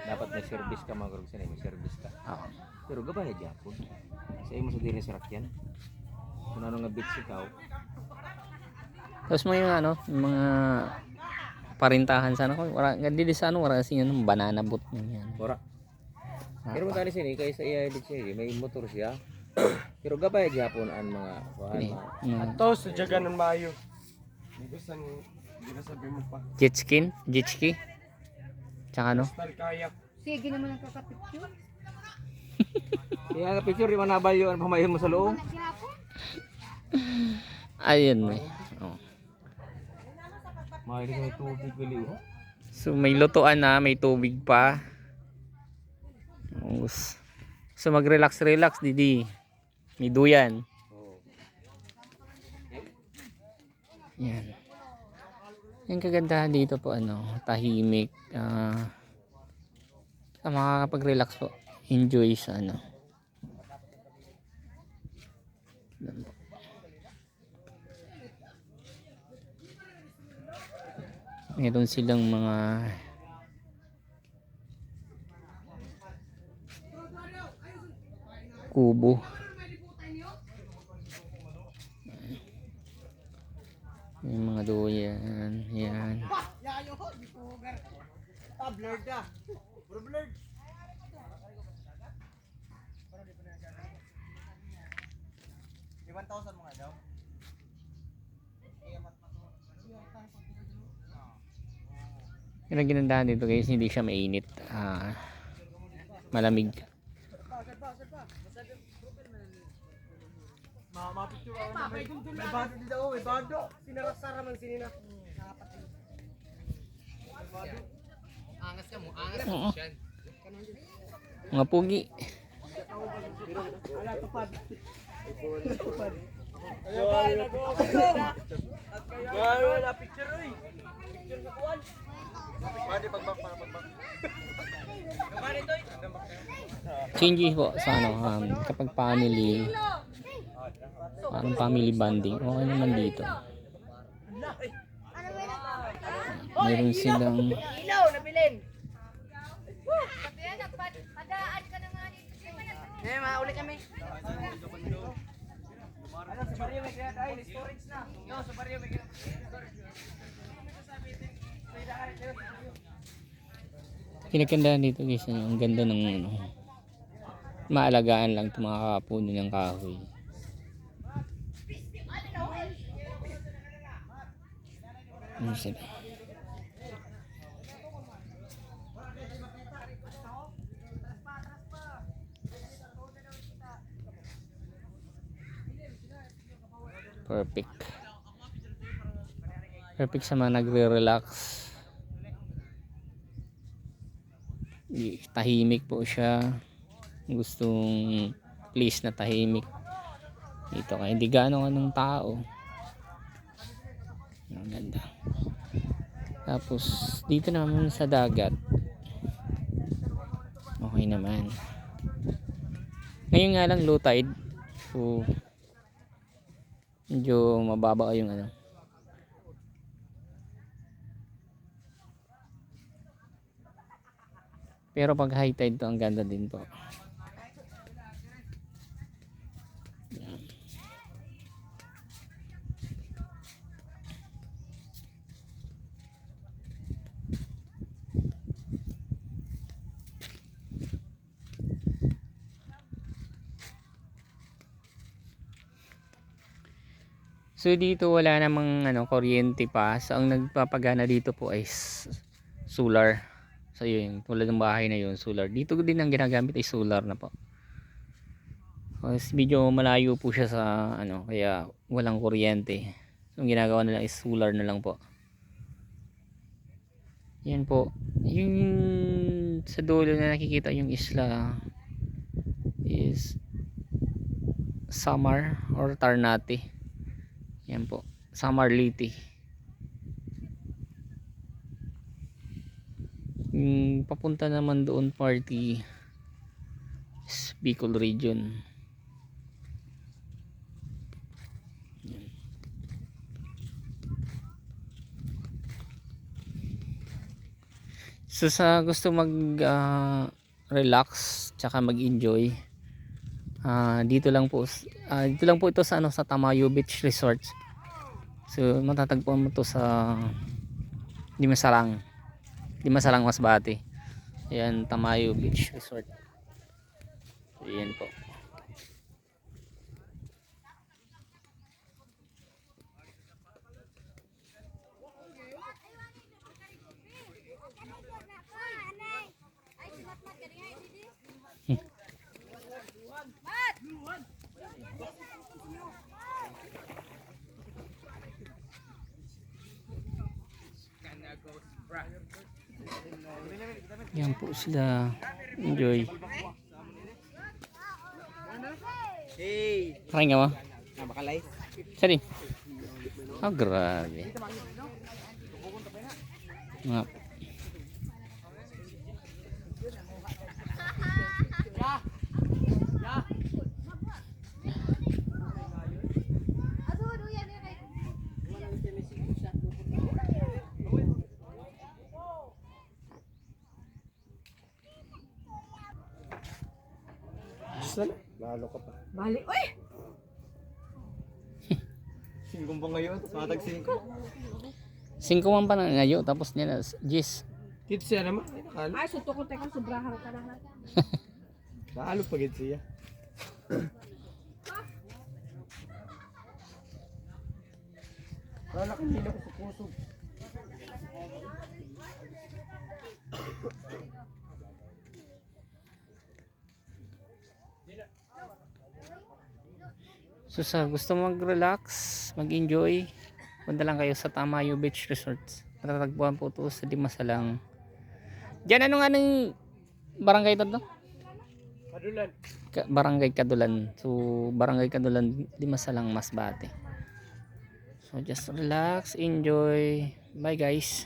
dapat may service ka mga karog sanay, may service ka. Oo. Pero gabay gyapon. Sa imo sa diri sa rakyan. Kung ano nga beach ikaw, Tapos may ano, yung mga parintahan sana ko. Wala di sa ano, wala kasi yun, banana boat yan. ora. Pero matali sini kay sa iya beach may motor siya. Pero gabay gyapon ang mga kuhan Ni, mga Ato sa Jaganan Mayo. Dito sa sabi mo pa. jet ski. Tsaka ano? Star kayak. Sige naman ang kakapicture. Kaya nga picture di man nabalyo ang pamayon mo sa loob. Ayun eh. Oh. Mahilig may tubig bili oh. So may lutuan na, may tubig pa. So mag-relax didi. May duyan. Oh. Yan. Yung kagandahan dito po ano, tahimik. Makakapag-relax po. Enjoy sa ano. Meron silang mga kubo. Yung mga duyan. Yan. Blurred da. Blurred. Di 1,000 mga daw. Yung ang ginandahan dito guys, hindi siya mainit. Malamig. Mapicture ako na may bado dito. May bado. Sinarasara man sinina. Oo. Mga pugi. Ala tupad. Ayo na picture oy. Picture sa kuan. Pwede pagbak para pagbak. Kamari toy. Changes po sa ano, kapag family, parang family bonding, okay naman dito. Meron silang Ilaw, nabilin. Padaan ka na nga dito. Eh, mauli kami. Ano sa baryo may kaya ay storage na. Yo, sa baryo may kaya storage. kinagandaan dito guys, ang ganda ng ano, maalagaan lang itong mga kapuno ng kahoy. Ano sila? Perfect. Perfect sa mga nagre-relax. Tahimik po siya. Gustong place na tahimik. Dito kaya hindi gaano anong tao. Ang ganda. Tapos dito naman sa dagat. Okay naman. Ngayon nga lang low tide. So medyo mababa yung ano. Pero pag high tide to ang ganda din po. Yan. So dito wala namang ano kuryente pa. So ang nagpapagana dito po ay solar. So yun, tulad ng bahay na yun, solar. Dito din ang ginagamit ay solar na po. Kasi medyo malayo po siya sa ano, kaya walang kuryente. So ang ginagawa nila is solar na lang po. Yan po. Yung sa dulo na nakikita yung isla is Samar or Ternate. Yan po. Samar Leyte. Papunta naman doon party is Bicol region. So sa gusto mag relax tsaka mag-enjoy, dito lang po ito sa sa Tamayo Beach Resort. So matatagpuan mo to sa Dimasalang Masbate. Ayan, Tamayo Beach Resort. Ayan po. Yan po sila, enjoy. Hey! Kain ka mo? Nabakalay? Sali. Grabe. Nga. Lalo ka pa. Bali. Uy! Singkong pa ngayon, matag singkong. 5 man pa na ngayon, tapos niya na, Jis. Kids siya naman. Nakalo. Ay, sunto ko teka, sobrahan ka na. Nakalo pa kids siya. Wala kang nila ko sa puso. So sa gusto mag-relax, mag-enjoy, punta lang kayo sa Tamayo Beach Resorts. Matatagpuan po ito sa Dimasalang. Diyan anong barangay ito to? Kadulan. Barangay Kadulan. So Barangay Kadulan, Dimasalang, Masbate. So just relax, enjoy. Bye guys.